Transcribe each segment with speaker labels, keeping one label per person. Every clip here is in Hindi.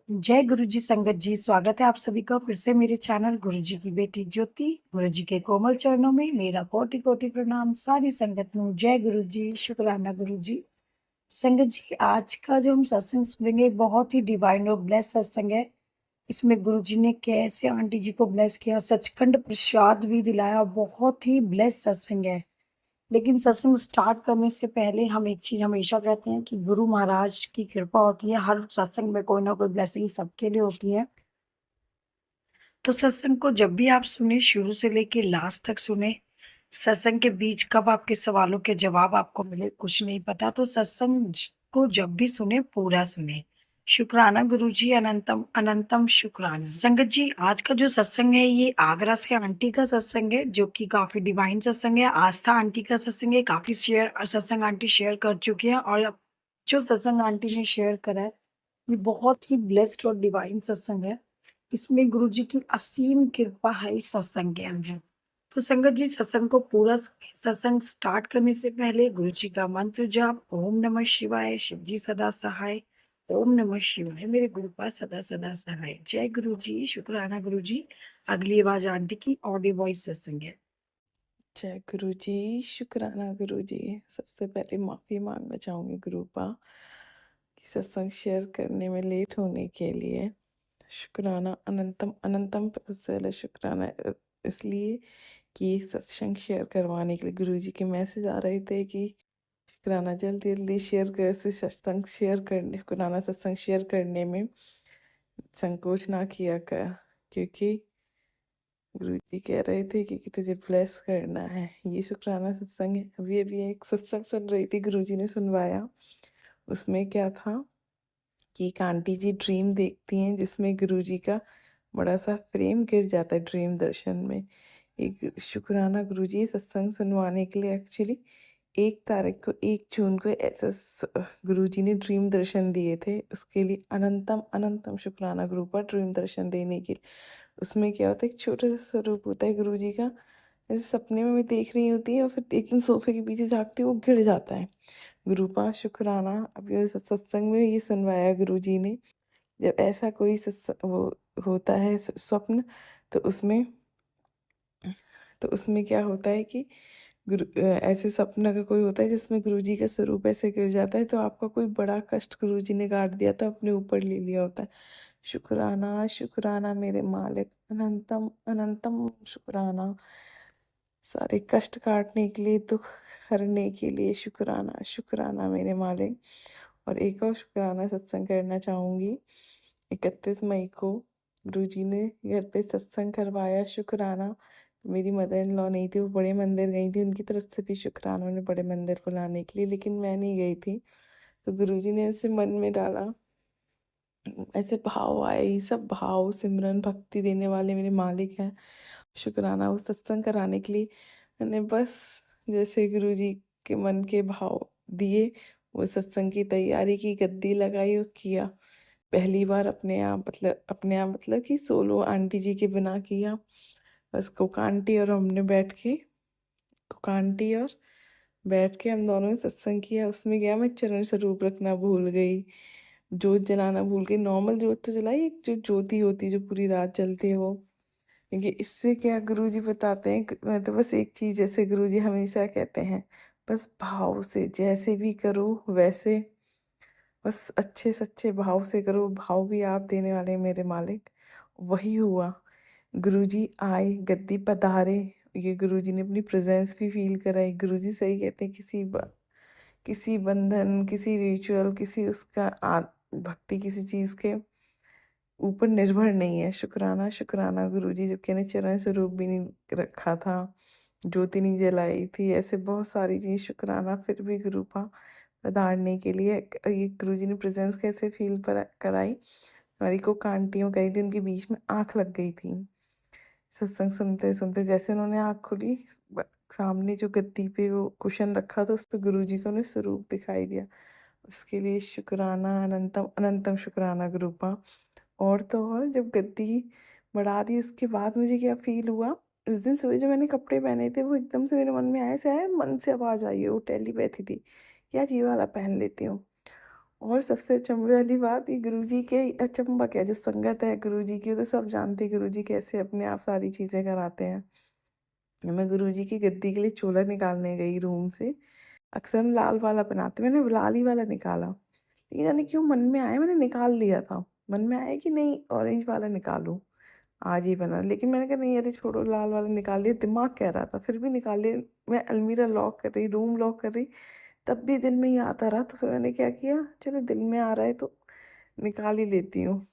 Speaker 1: जय गुरु जी संगत जी, स्वागत है आप सभी का फिर से मेरे चैनल गुरु जी की बेटी ज्योति। गुरु जी के कोमल चरणों में मेरा कोटि कोटि प्रणाम। सारी संगत में जय गुरु जी, शुक्राना गुरु जी। संगत जी, आज का जो हम सत्संग सुनेंगे बहुत ही डिवाइन और ब्लेस सत्संग है। इसमें गुरु जी ने कैसे आंटी जी को ब्लेस किया, सचखंड प्रसाद भी दिलाया। बहुत ही ब्लेस सत्संग है। लेकिन सत्संग स्टार्ट करने से पहले हम एक चीज हमेशा कहते हैं कि गुरु महाराज की कृपा होती है। हर सत्संग में कोई ना कोई ब्लेसिंग सबके लिए होती है। तो सत्संग को जब भी आप सुने, शुरू से लेके लास्ट तक सुने। सत्संग के बीच कब आपके सवालों के जवाब आपको मिले कुछ नहीं पता, तो सत्संग को जब भी सुने पूरा सुने। शुक्राना गुरु जी, अनंतम अनंतम शुक्राना। संगत जी, आज का जो सत्संग है ये आगरा से आंटी का सत्संग है, जो कि काफी डिवाइन सत्संग है। आस्था आंटी का सत्संग है। काफी शेयर सत्संग आंटी शेयर कर चुकी है, और अब जो सत्संग आंटी ने शेयर करा है ये बहुत ही ब्लेस्ड और डिवाइन सत्संग है। इसमें गुरु जी की असीम कृपा है इस सत्संग के अंदर। तो संगत जी, सत्संग को पूरा सुनिए। सत्संग स्टार्ट करने से पहले गुरु जी का मंत्र जाप, ओम नमः शिवाय, शिव जी सदा सहाय। ओम नमः शिवाय, मेरे गुरु पास सदा सदा सहाय। जय गुरु जी, शुक्राना गुरु जी। अगली आवाज आंटी की ऑडियो वॉइस सत्संग है।
Speaker 2: जय गुरु जी, शुक्राना गुरु जी। सबसे पहले माफ़ी मांगना चाहूँगी गुरुपा कि सत्संग शेयर करने में लेट होने के लिए। शुक्राना अनंतम अनंतम। सबसे पहले शुक्राना इसलिए कि सत्संग शेयर करवाने के लिए गुरु जी के मैसेज आ रहे थे कि शुक्राना जल्दी जल्दी शेयर कर से सत्संग शेयर करने, शुक्राना सत्संग शेयर करने में संकोच ना किया कर, क्योंकि गुरु जी कह रहे थे कि तुझे ब्लेस करना है। ये शुक्राना सत्संग है। अभी अभी एक सत्संग सुन रही थी, गुरु जी ने सुनवाया। उसमें क्या था कि एक आंटी जी ड्रीम देखती हैं जिसमें गुरु जी का बड़ा सा फ्रेम गिर जाता है ड्रीम दर्शन में। एक शुक्राना गुरु जी सत्संग सुनवाने के लिए एक्चुअली 1 तारीख को 1 जून को ऐसा गुरु जी ने ड्रीम दर्शन दिए थे। उसके लिए अनंतम अनंतम शुक्राना गुरु पर ड्रीम दर्शन देने के लिए। उसमें क्या होता है, एक छोटा सा स्वरूप होता है गुरु जी का, जैसे सपने में भी देख रही होती है और फिर एक दिन सोफे के पीछे झाँकती है, वो गिर जाता है। गुरुपा शुक्राना। अभी उस सत्संग में ये सुनवाया गुरु जी ने, जब ऐसा कोई सत्संग वो होता है स्वप्न, तो उसमें क्या होता है कि ऐसे सपना का कोई होता है जिसमें गुरु जी का स्वरूप ऐसे गिर जाता है, तो आपका कोई बड़ा कष्ट गुरु जी ने काट दिया था, अपने ऊपर ले लिया होता है। शुक्राना शुक्राना मेरे मालिक, अनंतम अनंतम शुक्राना। सारे कष्ट काटने के लिए, दुख हरने के लिए शुक्राना शुक्राना मेरे मालिक। और एक और शुक्राना सत्संग करना चाहूँगी। 31 मई को गुरु जी ने घर पे सत्संग करवाया। शुक्राना। मेरी मदर इन लॉ नहीं थी, वो बड़े मंदिर गई थी, उनकी तरफ से भी शुक्राना उन्हें बड़े मंदिर बुलाने के लिए, लेकिन मैं नहीं गई थी। तो गुरु जी ने ऐसे मन में डाला, ऐसे भाव आए, ये सब भाव सिमरन भक्ति देने वाले मेरे मालिक हैं। शुक्राना वो सत्संग कराने के लिए मैंने बस जैसे गुरु जी के मन के भाव दिए, वो सत्संग की तैयारी की, गद्दी लगाई और किया। पहली बार अपने आप मतलब कि सोलो आंटी जी के बिना किया। बस कुक आंटी और हमने बैठ के, कुक आंटी और बैठ के हम दोनों ने सत्संग किया। उसमें गया, मैं चरण स्वरूप रखना भूल गई, जोत जलाना भूल गई। नॉर्मल जोत तो जलाई, एक जो ज्योति होती है जो पूरी रात जलती है वो। क्योंकि इससे क्या गुरु जी बताते हैं, मैं तो बस एक चीज़, जैसे गुरु जी हमेशा कहते हैं, बस भाव से जैसे भी करो वैसे, बस अच्छे सच्चे भाव से करो। भाव भी आप देने वाले हैं मेरे मालिक। वही हुआ। गुरुजी आए, गद्दी पधारे। ये गुरुजी ने अपनी प्रेजेंस भी फील कराई। गुरुजी सही कहते हैं, किसी बंधन, किसी रिचुअल, किसी उसका भक्ति किसी चीज़ के ऊपर निर्भर नहीं है। शुक्राना शुक्राना गुरुजी। जबकि मैंने चरण स्वरूप भी नहीं रखा था, ज्योति नहीं जलाई थी, ऐसे बहुत सारी चीज़ शुक्राना। फिर भी गुरुपा पधारने के लिए ये गुरुजी ने प्रेजेंस कैसे फील कराई। हमारी को आंटियों गई थी, उनके बीच में आँख लग गई थी सत्संग सुनते सुनते। जैसे उन्होंने आँख खोली, सामने जो गद्दी पे वो कुशन रखा था, उस पर गुरुजी का उन्हें स्वरूप दिखाई दिया। उसके लिए शुक्राना अनंतम अनंतम शुक्राना गुरुपा। और तो और जब गद्दी बढ़ा दी उसके बाद मुझे क्या फील हुआ, उस दिन सुबह जो मैंने कपड़े पहने थे वो एकदम से मेरे मन में आया, से आया मन से आवाज़ आई है, वो टेलीपैथी थी, क्या ये वाला पहन लेती हूँ। और सबसे अचंभे वाली बात, ये गुरुजी के अचंभा क्या, जो संगत है गुरुजी की, वो तो सब जानते हैं गुरुजी कैसे अपने आप सारी चीज़ें कराते हैं। मैं गुरुजी की गद्दी के लिए चोला निकालने गई रूम से। अक्सर हम लाल वाला बनाते, मैंने लाल ही वाला निकाला, लेकिन जाने क्यों मन में आया, मैंने निकाल लिया था। मन में आया कि नहीं ऑरेंज वाला निकालूं, आज ही बना, लेकिन मैंने कहा नहीं अरे छोड़ो, लाल वाला निकाल लिया, दिमाग कह रहा था, फिर भी निकाल लिया। मैं अलमीरा लॉक कर रही, रूम लॉक कर रही, तब भी दिल में ही आता रहा, तो फिर मैंने क्या किया, चलो दिल में आ रहा है तो निकाल ही लेती हूँ,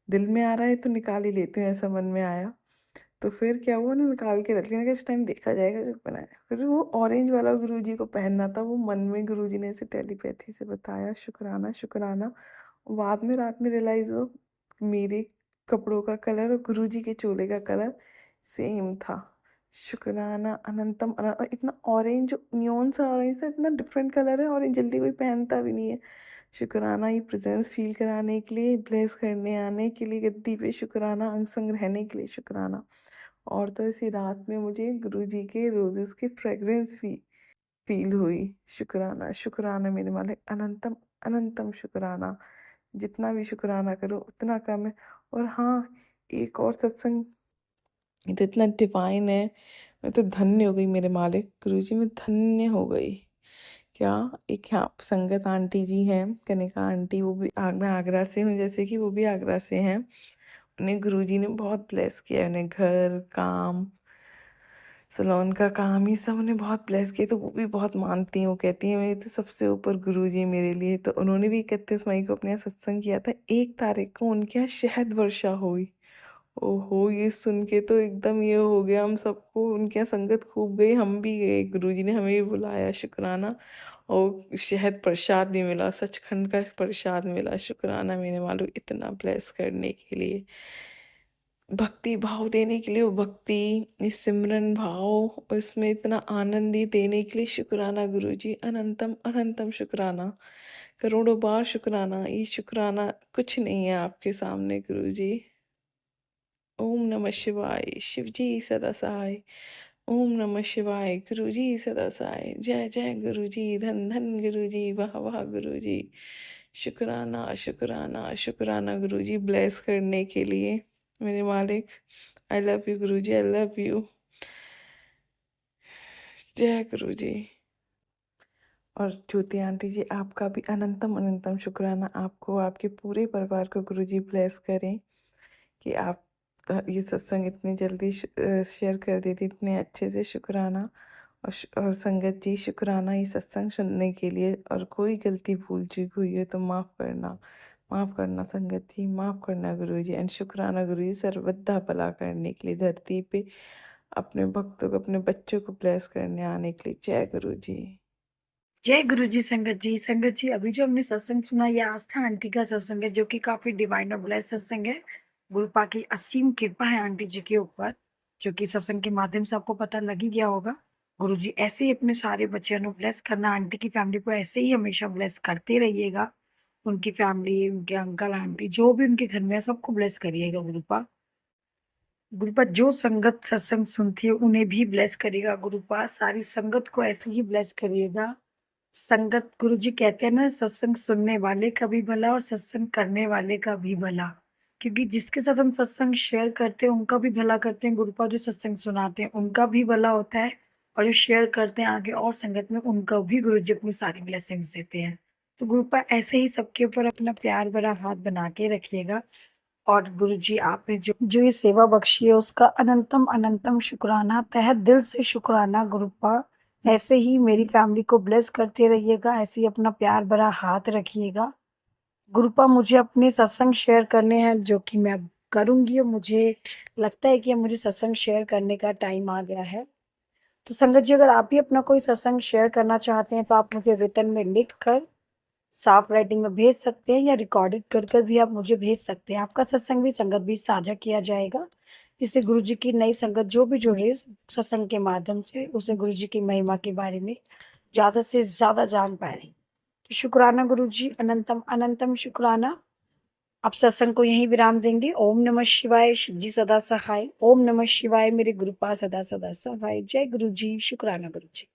Speaker 2: दिल में आ रहा है तो निकाल ही लेती हूँ, ऐसा मन में आया। तो फिर क्या हुआ, ना निकाल के रख लिया, मैंने कहा इस टाइम देखा जाएगा जब बनाया। फिर वो ऑरेंज वाला गुरुजी को पहनना था, वो मन में गुरुजी ने इसे टेलीपैथी से बताया, शुक्राना शुक्राना। बाद में रात में रियलाइज हुआ मेरे कपड़ों का कलर और गुरुजी के चोले का कलर सेम था। शुक्राना अनंतम और इतना ऑरेंज, नियॉन सा ऑरेंज था, इतना डिफरेंट कलर है, ऑरेंज जल्दी कोई पहनता भी नहीं है। शुक्राना ये प्रेजेंस फील कराने के लिए, ब्लेस करने आने के लिए गद्दी पे, शुक्राना अंग संग रहने के लिए, शुक्राना। और तो इसी रात में मुझे गुरुजी के रोजेस की फ्रेग्रेंस भी फील हुई। शुक्राना शुक्राना मेरे मालिक, अनंतम अनंतम शुक्राना। जितना भी शुक्राना करो उतना कम है। और हाँ, एक और सत्संग, ये तो इतना डिवाइन है, मैं तो धन्य हो गई मेरे मालिक गुरुजी, मैं धन्य हो गई। क्या, एक यहाँ संगत आंटी जी हैं, कनिका आंटी, वो भी मैं आगरा से हूँ, जैसे कि वो भी आगरा से हैं। उन्हें गुरुजी ने बहुत ब्लेस किया है, उन्हें घर, काम, सलोन का काम, ये सब उन्हें बहुत ब्लेस किया, तो वो भी बहुत मानती हैं। वो कहती हैं मेरे तो सबसे ऊपर गुरुजी मेरे लिए। तो उन्होंने भी 31 मई को अपने यहाँ सत्संग किया था, 1 तारीख को उनके यहाँ शहद वर्षा हुई। ओहो, ये सुन के तो एकदम ये हो गया हम सबको, उनके यहाँ संगत खूब गई, हम भी गए, गुरुजी ने हमें भी बुलाया, शुक्राना। और शहद प्रसाद भी मिला, सचखंड का प्रसाद मिला, शुक्राना मेरे मालूम, इतना ब्लेस करने के लिए, भक्ति भाव देने के लिए, वो भक्ति, इस सिमरन भाव और इसमें इतना आनंद ही देने के लिए, शुक्राना गुरुजी, अनंतम अनंतम शुक्राना, करोड़ों बार शुक्राना। ये शुक्राना कुछ नहीं है आपके सामने गुरुजी। ओम नमः शिवाय, शिवजी सदा सहाय। ओम नमः शिवाय, गुरुजी सदा सहाय। जय जय गुरुजी, धन धन गुरुजी, वाह वाह गुरुजी। शुक्राना शुक्राना शुक्राना गुरुजी, ब्लेस करने के लिए मेरे मालिक। I love you Guruji, I love you. जय गुरुजी। और ज्योति आंटी जी, आपका भी अनंतम अनंतम शुक्राना, आपको, आपके पूरे परिवार को गुरुजी ब्लेस करें कि आप ये सत्संग इतनी जल्दी शेयर कर देती, इतने अच्छे से, शुक्राना। और संगत जी, शुक्राना ये सत्संग सुनने के लिए। और कोई गलती भूल चूक हुई है तो माफ़ करना, माफ़ करना संगत जी, माफ़ करना गुरुजी। एंड शुक्राना गुरुजी सर्वदा भला करने के लिए, धरती पे अपने भक्तों को, अपने बच्चों को ब्लेस करने आने के लिए। जय गुरुजी।
Speaker 1: जय गुरु जी। संगत जी, संगत जी, अभी जो हमने सत्संग सुना, ये आस्था आंटी का सत्संग है, जो कि काफी डिवाइन और ब्लेस सत्संग है। गुरुपा की असीम कृपा है आंटी जी के ऊपर, जो कि सत्संग के माध्यम से आपको पता लग ही गया होगा। गुरु जी ऐसे ही अपने सारे बच्चों को ब्लेस करना, आंटी की फैमिली को ऐसे ही हमेशा ब्लेस करते रहिएगा। उनकी फैमिली, उनके अंकल आंटी, जो भी उनके घर में है, सबको ब्लेस करिएगा गुरुपा। गुरुपा जो संगत सत्संग सुनती है उन्हें भी ब्लेस करिएगा गुरुपा, सारी संगत को ऐसे ही ब्लेस करिएगा। संगत, गुरुजी कहते हैं ना, सत्संग सुनने वाले का भी भला और सत्संग करने वाले का भी भला। क्योंकि जिसके साथ हम सत्संग शेयर करते हैं उनका भी भला करते हैं गुरुपा, जो सत्संग सुनाते हैं उनका भी भला होता है, और जो शेयर करते हैं आगे और संगत में, उनको भी गुरुजी अपनी सारी ब्लेसिंग्स देते हैं। तो गुरुपा ऐसे ही सबके ऊपर अपना प्यार भरा हाथ बना के रखिएगा। और गुरुजी आपने जो जो ये सेवा बख्शी है उसका अनंतम अनंतम शुक्राना, तहे दिल से शुक्राना गुरुपा। ऐसे ही मेरी फैमिली को ब्लेस करते रहिएगा, ऐसे ही अपना प्यार भरा हाथ रखिएगा गुरुपा। मुझे अपने सत्संग शेयर करने हैं, जो कि मैं अब करूंगी, और मुझे लगता है कि अब मुझे सत्संग शेयर करने का टाइम आ गया है। तो संगत जी, अगर आप भी अपना कोई सत्संग शेयर करना चाहते हैं तो आप मुझे रिटर्न में लिख कर साफ राइटिंग में भेज सकते हैं, या रिकॉर्डेड कर कर भी आप मुझे भेज सकते हैं। आपका सत्संग भी संगत भी साझा किया जाएगा, इससे गुरु जी की नई संगत जो भी जुड़ रही है सत्संग के माध्यम से, उसे गुरु जी की महिमा के बारे में ज्यादा से ज्यादा जान पाए। तो शुक्राना गुरु जी, अनंतम अनंतम शुक्राना। अब सत्संग को यहीं विराम देंगे। ओम नमः शिवाय, शिव जी सदा सहाय। ओम नमः शिवाय, मेरे गुरुपा सदा सदा सहाय। जय गुरु जी, शुक्राना गुरु जी।